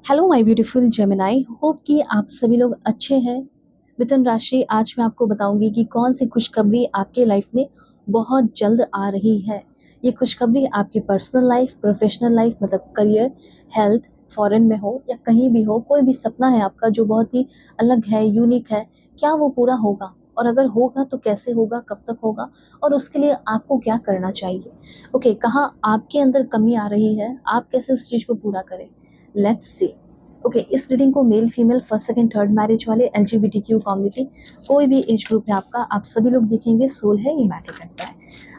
Hello my beautiful Gemini, hope कि आप सभी लोग अच्छे हैं। मिथुन राशि, आज मैं आपको बताऊंगी कि कौन सी खुशखबरी आपके लाइफ में बहुत जल्द आ रही है। ये खुशखबरी आपके पर्सनल लाइफ, प्रोफेशनल लाइफ मतलब करियर, हेल्थ, फॉरेन में हो या कहीं भी हो, कोई भी सपना है आपका जो बहुत ही अलग है, यूनिक है, क्या वो पूरा होगा? और अगर होगा तो कैसे होगा, कब तक होगा, और उसके लिए आपको क्या करना चाहिए? ओके, कहाँ आपके अंदर कमी आ रही है, आप कैसे उस चीज़ को पूरा करें? Let's see. ओके, इस रीडिंग को male female first second third marriage वाले, एलजीबीटीक्यू कम्युनिटी, कोई भी एज ग्रुप है आपका, आप सभी लोग देखेंगे। सोल है, ये मैटर करता है।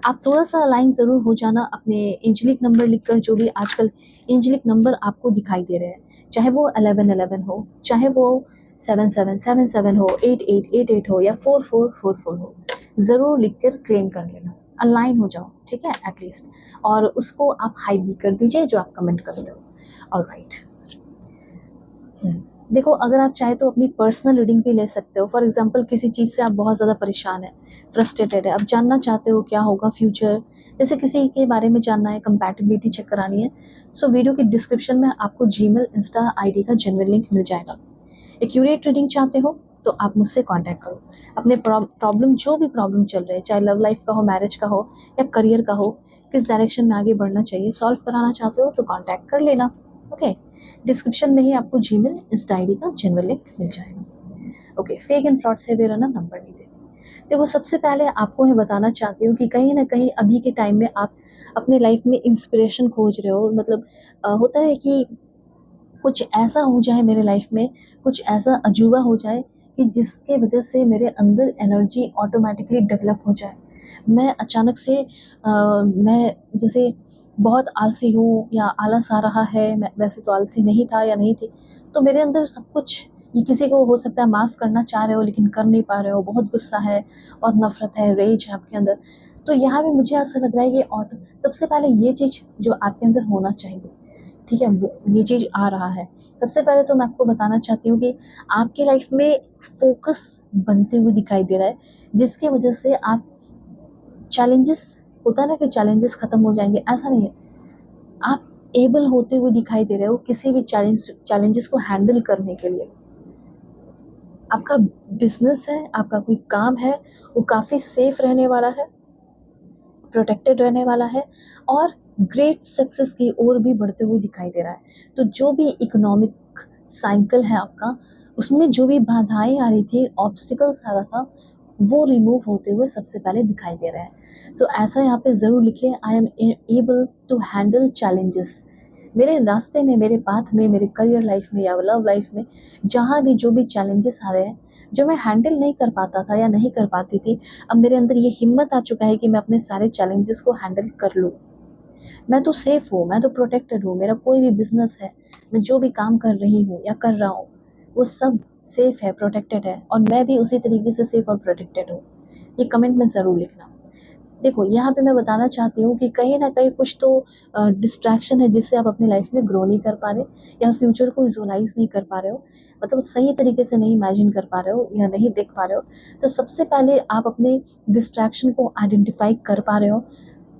आप थोड़ा सा अलाइन ज़रूर हो जाना अपने एंजेलिक नंबर लिखकर, जो भी आजकल एंजेलिक नंबर आपको दिखाई दे रहे हैं, चाहे वो 1111 हो, चाहे वो 7777 हो, 8888 हो या 4444 हो, ज़रूर लिख कर क्लेम कर लेना। अलाइन हो जाओ, ठीक है, एटलीस्ट। और उसको आप हाइड भी कर दीजिए जो आप कमेंट करते हो। ऑलराइट। देखो, अगर आप चाहे तो अपनी पर्सनल रीडिंग भी ले सकते हो। फॉर एग्जांपल, किसी चीज़ से आप बहुत ज़्यादा परेशान है, फ्रस्ट्रेटेड है, आप जानना चाहते हो क्या होगा फ्यूचर, जैसे किसी के बारे में जानना है, कंपैटिबिलिटी चेक करानी है, सो वीडियो की डिस्क्रिप्शन में आपको जीमेल इंस्टा आईडी का जेन्युइन लिंक मिल जाएगा। एक्यूरेट रीडिंग चाहते हो तो आप मुझसे कांटेक्ट करो। अपने प्रॉब्लम, जो भी प्रॉब्लम चल रहे हैं, चाहे लव लाइफ का हो, मैरिज का हो या करियर का हो, किस डायरेक्शन में आगे बढ़ना चाहिए, सॉल्व कराना चाहते हो तो कांटेक्ट कर लेना। ओके, डिस्क्रिप्शन में ही आपको जीमेल इंस्टा आईडी का जेन्युइन लिंक मिल जाएगा। ओके, फेक एंड फ्रॉड से मेरा ना नंबर नहीं देती। देखो, सबसे पहले आपको मैं बताना चाहती हूँ कि कहीं ना कहीं अभी के टाइम में आप अपने लाइफ में इंस्पिरेशन खोज रहे हो। मतलब होता है कि कुछ ऐसा हो जाए मेरे लाइफ में, कुछ ऐसा अजूबा हो जाए कि जिसके वजह से मेरे अंदर एनर्जी ऑटोमेटिकली डेवलप हो जाए। मैं अचानक से मैं जैसे बहुत आलसी हूँ या आलस आ रहा है, मैं वैसे तो आलसी नहीं था या नहीं थी, तो मेरे अंदर सब कुछ, ये किसी को हो सकता है माफ़ करना चाह रहे हो लेकिन कर नहीं पा रहे हो, बहुत गुस्सा है, बहुत नफरत है, रेज है आपके अंदर। तो यहाँ पे मुझे ऐसा लग रहा है कि ऑटो सबसे पहले ये चीज़ जो आपके अंदर होना चाहिए, ठीक है, वो ये चीज़ आ रहा है। सबसे पहले तो मैं आपको बताना चाहती हूँ कि आपकी लाइफ में फ़ोकस बनते हुए दिखाई दे रहा है, जिसकी वजह से आप चैलेंजेस, होता है ना कि चैलेंजेस खत्म हो जाएँगे, ऐसा नहीं है। आप एबल होते हुए दिखाई दे रहे हो किसी भी चैलेंजेस को हैंडल करने के लिए। आपका बिज़नेस है, आपका कोई काम है, वो काफ़ी सेफ रहने वाला है, प्रोटेक्टेड रहने वाला है और ग्रेट सक्सेस की ओर भी बढ़ते हुए दिखाई दे रहा है। तो जो भी इकोनॉमिक साइकिल है आपका, उसमें जो भी बाधाएं आ रही थी, ऑब्स्टिकल्स आ रहा था, वो रिमूव होते हुए सबसे पहले दिखाई दे रहा है। सो ऐसा यहाँ पे ज़रूर लिखिए, I am able to handle challenges. मेरे रास्ते में, मेरे पाथ में, मेरे करियर लाइफ में या लव लाइफ में, जहाँ भी जो भी चैलेंजेस आ रहे हैं, जो मैं हैंडल नहीं कर पाता था या नहीं कर पाती थी, अब मेरे अंदर ये हिम्मत आ चुका है कि मैं अपने सारे चैलेंजेस को हैंडल कर लूँ। मैं तो सेफ हूँ, मैं तो प्रोटेक्टेड हूँ, मेरा कोई भी बिजनेस है, मैं जो भी काम कर रही हूँ या कर रहा हूँ, वो सब सेफ है, प्रोटेक्टेड है, और मैं भी उसी तरीके से सेफ और प्रोटेक्टेड हूँ। ये कमेंट में ज़रूर लिखना। देखो, यहाँ पे मैं बताना चाहती हूँ कि कहीं न कहीं कुछ तो डिस्ट्रैक्शन है जिससे आप अपनी लाइफ में ग्रो नहीं कर पा रहे या फ्यूचर को विजुअलाइज़ नहीं कर पा रहे हो, मतलब सही तरीके से नहीं इमेजिन कर पा रहे हो या नहीं देख पा रहे हो। तो सबसे पहले आप अपने डिस्ट्रैक्शन को आइडेंटिफ़ाई कर पा रहे हो,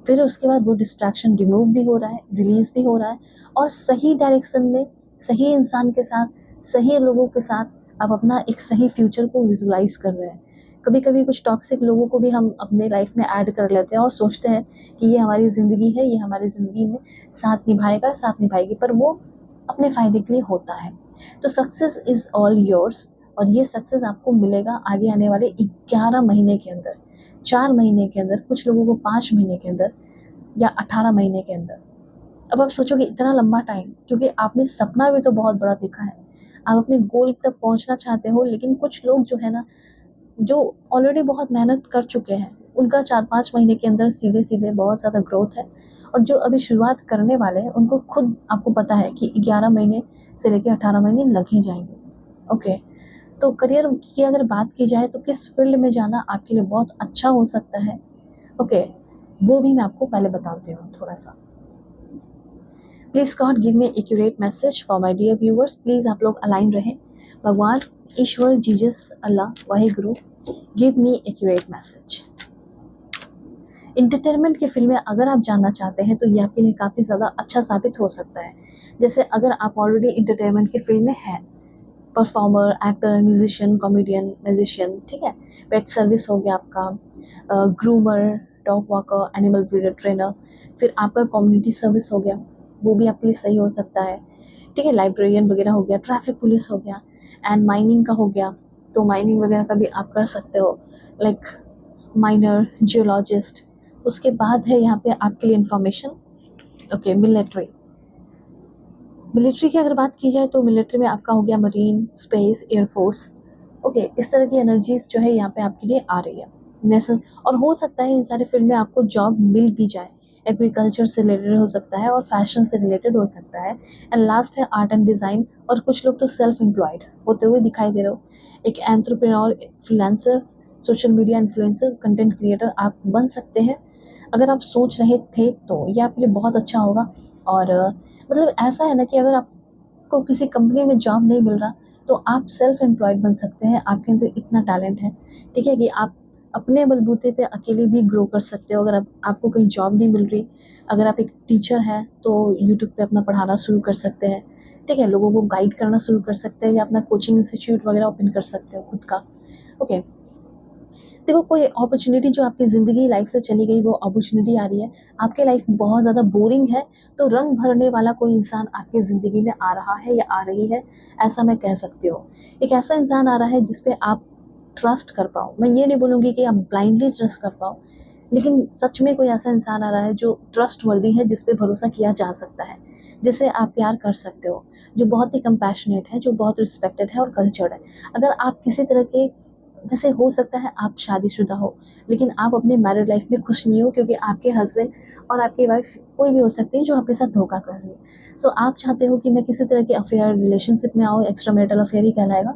फिर उसके बाद वो डिस्ट्रैक्शन रिमूव भी हो रहा है, रिलीज़ भी हो रहा है, और सही डायरेक्शन में, सही इंसान के साथ, सही लोगों के साथ आप अपना एक सही फ्यूचर को विजुअलाइज़ कर रहे हैं। कभी-कभी कुछ टॉक्सिक लोगों को भी हम अपने लाइफ में ऐड कर लेते हैं और सोचते हैं कि ये हमारी ज़िंदगी है, ये हमारी ज़िंदगी में साथ निभाएगा, साथ निभाएगी, पर वो अपने फ़ायदे के लिए होता है। तो सक्सेस इज़ ऑल योर्स, और ये सक्सेस आपको मिलेगा आगे आने वाले 11 महीने के अंदर, 4 महीने के अंदर, कुछ लोगों को 5 महीने के अंदर या 18 महीने के अंदर। अब आप सोचोगे इतना लंबा टाइम, क्योंकि आपने सपना भी तो बहुत बड़ा देखा है। आप अपने गोल तक पहुँचना चाहते हो, लेकिन कुछ लोग जो है ना, जो ऑलरेडी बहुत मेहनत कर चुके हैं, उनका 4-5 महीने के अंदर सीधे-सीधे बहुत ज़्यादा ग्रोथ है, और जो अभी शुरुआत करने वाले हैं, उनको खुद आपको पता है कि 11 महीने से लेके 18 महीने लग ही जाएँगे। ओके, तो करियर की अगर बात की जाए तो किस फ़ील्ड में जाना आपके लिए बहुत अच्छा हो सकता है, ओके, वो भी मैं आपको पहले बताती हूँ थोड़ा-सा। Please God give me accurate message for my dear viewers, please आप लोग अलाइन रहें। भगवान, ईश्वर, Jesus, Allah, Waheguru, give me accurate message. Entertainment की फ़ील्ड में अगर आप जाना चाहते हैं तो ये आपके लिए काफ़ी ज़्यादा अच्छा साबित हो सकता है। जैसे अगर आप ऑलरेडी एंटरटेनमेंट की फ़ील्ड में हैं, performer, actor, musician, comedian, musician, ठीक है? पेट सर्विस हो गया आपका, groomer, dog walker, animal breeder, trainer, फिर आपका कम्युनिटी सर्विस हो गया, वो भी आपके लिए सही हो सकता है, ठीक है? लाइब्रेरियन वगैरह हो गया, ट्रैफिक पुलिस हो गया, एंड माइनिंग का हो गया, तो माइनिंग वगैरह का भी आप कर सकते हो, लाइक माइनर, जियोलॉजिस्ट। उसके बाद है यहाँ पे आपके लिए इंफॉर्मेशन, ओके, मिलिट्री। मिलिट्री की अगर बात की जाए तो मिलिट्री में आपका हो गया मरीन, स्पेस, एयरफोर्स, ओके, इस तरह की एनर्जीज जो है यहाँ पे आपके लिए आ रही है नेशनल। और हो सकता है इन सारे फील्ड में आपको जॉब मिल भी जाए, एग्रीकल्चर से रिलेटेड हो सकता है और फैशन से रिलेटेड हो सकता है। एंड लास्ट है आर्ट एंड डिज़ाइन, और कुछ लोग तो सेल्फ एम्प्लॉयड होते हुए दिखाई दे रहे हो, एक entrepreneur, freelancer, social media influencer, content creator आप बन सकते हैं। अगर आप सोच रहे थे तो ये आपके लिए बहुत अच्छा होगा। और मतलब ऐसा है ना कि अगर आपको किसी कंपनी में जॉब नहीं मिल रहा तो आप सेल्फ एम्प्लॉयड बन सकते हैं, आपके अंदर इतना टैलेंट है, ठीक है, कि आप अपने बलबूते पे अकेले भी ग्रो कर सकते हो। अगर आपको कहीं जॉब नहीं मिल रही, अगर आप एक टीचर हैं तो यूट्यूब पे अपना पढ़ाना शुरू कर सकते हैं, ठीक है, लोगों को गाइड करना शुरू कर सकते हैं, या अपना कोचिंग इंस्टीट्यूट वगैरह ओपन कर सकते हो खुद का, ओके। देखो, कोई अपॉर्चुनिटी जो आपकी ज़िंदगी लाइफ से चली गई, वो अपॉर्चुनिटी आ रही है, आपकी लाइफ बहुत ज़्यादा बोरिंग है, तो रंग भरने वाला कोई इंसान आपकी ज़िंदगी में आ रहा है या आ रही है, ऐसा मैं कह सकती हूँ। एक ऐसा इंसान आ रहा है जिस पे आप ट्रस्ट कर पाओ। मैं ये नहीं बोलूँगी कि आप ब्लाइंडली ट्रस्ट कर पाओ, लेकिन सच में कोई ऐसा इंसान आ रहा है जो ट्रस्टवर्दी है, जिस पे भरोसा किया जा सकता है, जिसे आप प्यार कर सकते हो, जो बहुत ही कंपैशनेट है, जो बहुत रिस्पेक्टेड है और कल्चर्ड है। अगर आप किसी तरह के, जैसे हो सकता है आप शादीशुदा हो, लेकिन आप अपने मैरिड लाइफ में खुश नहीं हो, क्योंकि आपके हस्बैंड और आपकी वाइफ कोई भी हो सकती है जो आपके साथ धोखा कर रही है। सो आप चाहते हो कि मैं किसी तरह के अफेयर, रिलेशनशिप में आऊँ, एक्स्ट्रा मैरिटल अफेयर ही कहलाएगा।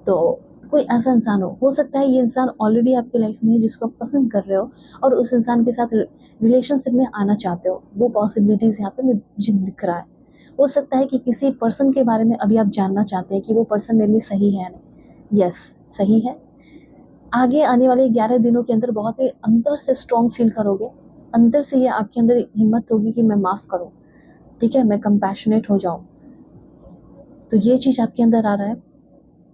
तो कोई ऐसा इंसान हो सकता है ये इंसान ऑलरेडी आपकी लाइफ में है जिसको आप पसंद कर रहे हो, और उस इंसान के साथ रिलेशनशिप में आना चाहते हो, वो पॉसिबिलिटीज़ यहाँ पे मुझे दिख रहा है। हो सकता है कि किसी पर्सन के बारे में अभी आप जानना चाहते हैं कि वो पर्सन मेरे लिए सही है या नहीं। यस, सही है। आगे आने वाले 11 दिनों के अंदर बहुत ही अंदर से स्ट्रॉन्ग फील करोगे, अंदर से ये आपके अंदर हिम्मत होगी कि मैं माफ़ करूँ, ठीक है, मैं कंपैशनेट हो जाऊँ। तो ये चीज़ आपके अंदर आ रहा है।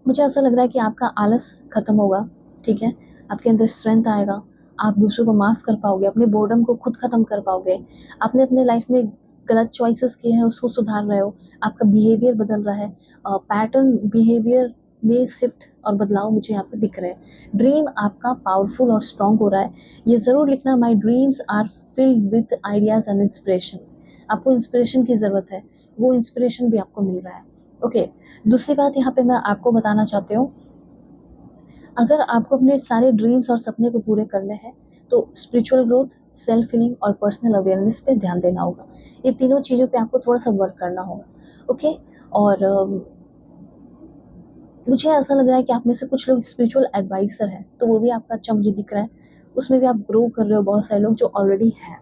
मुझे ऐसा लग रहा है कि आपका आलस खत्म होगा, ठीक है, आपके अंदर स्ट्रेंथ आएगा, आप दूसरों को माफ़ कर पाओगे, अपने बोर्डम को खुद खत्म कर पाओगे। आपने अपने लाइफ में गलत चॉइसेस किए हैं, उसको सुधार रहे हो, आपका बिहेवियर बदल रहा है, पैटर्न बिहेवियर में शिफ्ट और बदलाव मुझे यहाँ पे दिख रहे हैं। ड्रीम आपका पावरफुल और स्ट्रॉन्ग हो रहा है। ये ज़रूर लिखना, my dreams are filled with ideas and inspiration. आपको इंस्पिरेशन की ज़रूरत है, वो इंस्पिरेशन भी आपको मिल रहा है, ओके। दूसरी बात यहाँ पे मैं आपको बताना चाहती हूँ, अगर आपको अपने सारे ड्रीम्स और सपने को पूरे करने हैं तो स्पिरिचुअल ग्रोथ, सेल्फ हीलिंग और पर्सनल अवेयरनेस पे ध्यान देना होगा। ये तीनों चीज़ों पे आपको थोड़ा सा वर्क करना होगा, ओके। और मुझे ऐसा लग रहा है कि आप में से कुछ लोग स्पिरिचुअल एडवाइज़र हैं, तो वो भी आपका अच्छा मुझे दिख रहा है। उसमें भी आप ग्रो कर रहे हो, बहुत सारे लोग जो ऑलरेडी हैं।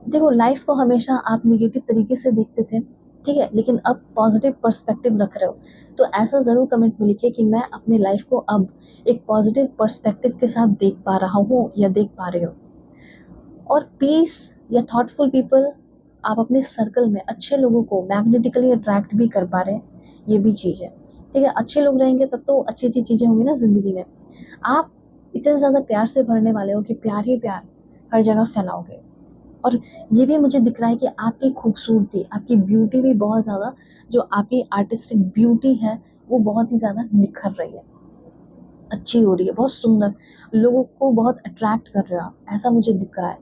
देखो, लाइफ को हमेशा आप नेगेटिव तरीके से देखते थे, ठीक है, लेकिन अब पॉजिटिव पर्सपेक्टिव रख रहे हो। तो ऐसा ज़रूर कमेंट में लिखिए कि मैं अपनी लाइफ को अब एक पॉजिटिव पर्सपेक्टिव के साथ देख पा रहा हूँ या देख पा रही हूँ। और पीस या थॉटफुल पीपल, आप अपने सर्कल में अच्छे लोगों को मैग्नेटिकली अट्रैक्ट भी कर पा रहे हैं, ये भी चीज़ है, ठीक है। अच्छे लोग रहेंगे तब तो अच्छी अच्छी चीज़ें होंगी ना ज़िंदगी में। आप इतने ज़्यादा प्यार से भरने वाले हो कि प्यार ही प्यार हर जगह फैलाओगे। और ये भी मुझे दिख रहा है कि आपकी खूबसूरती, आपकी ब्यूटी भी बहुत ज़्यादा, जो आपकी आर्टिस्टिक ब्यूटी है, वो बहुत ही ज़्यादा निखर रही है, अच्छी हो रही है, बहुत सुंदर, लोगों को बहुत अट्रैक्ट कर रहे हो आप, ऐसा मुझे दिख रहा है,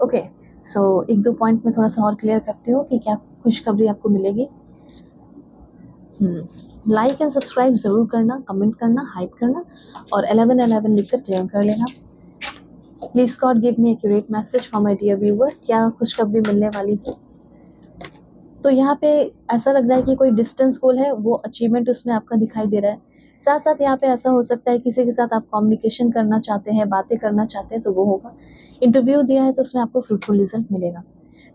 ओके। सो एक दो पॉइंट में थोड़ा सा और क्लियर करती हूँ कि क्या खुशखबरी आपको मिलेगी। लाइक एंड सब्सक्राइब ज़रूर करना, कमेंट करना, हाइप करना, और 1111 लिखकर क्लेम कर लेना। Please God give me accurate message for my dear viewer, क्या खुशखबरी मिलने वाली है। तो यहाँ पे ऐसा लग रहा है कि कोई डिस्टेंस गोल है, वो अचीवमेंट उसमें आपका दिखाई दे रहा है। साथ साथ यहाँ पे ऐसा हो सकता है किसी के साथ आप कम्युनिकेशन करना चाहते हैं, बातें करना चाहते हैं, तो वो होगा। इंटरव्यू दिया है तो उसमें आपको फ्रूटफुल रिजल्ट मिलेगा।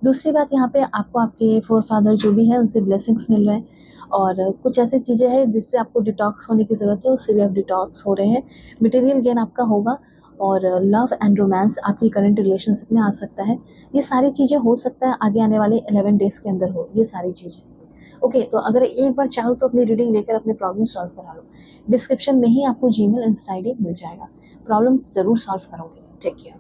दूसरी बात, यहाँ पे आपको आपके फोर फादर जो भी है उनसे ब्लेसिंग्स मिल रहे हैं, और कुछ ऐसी चीज़ें हैं जिससे आपको डिटॉक्स होने की ज़रूरत है, उससे भी आप डिटॉक्स हो रहे हैं। मटेरियल गेन आपका होगा, और लव एंड रोमांस आपकी करंट रिलेशनशिप में आ सकता है। ये सारी चीज़ें हो सकता है आगे आने वाले 11 डेज़ के अंदर हो ये सारी चीज़ें। ओके, तो अगर एक बार चाहो तो अपनी रीडिंग लेकर अपने प्रॉब्लम सॉल्व करा लो। डिस्क्रिप्शन में ही आपको जीमेल, इंस्टा आईडी मिल जाएगा। प्रॉब्लम ज़रूर सॉल्व करोगे। Take care.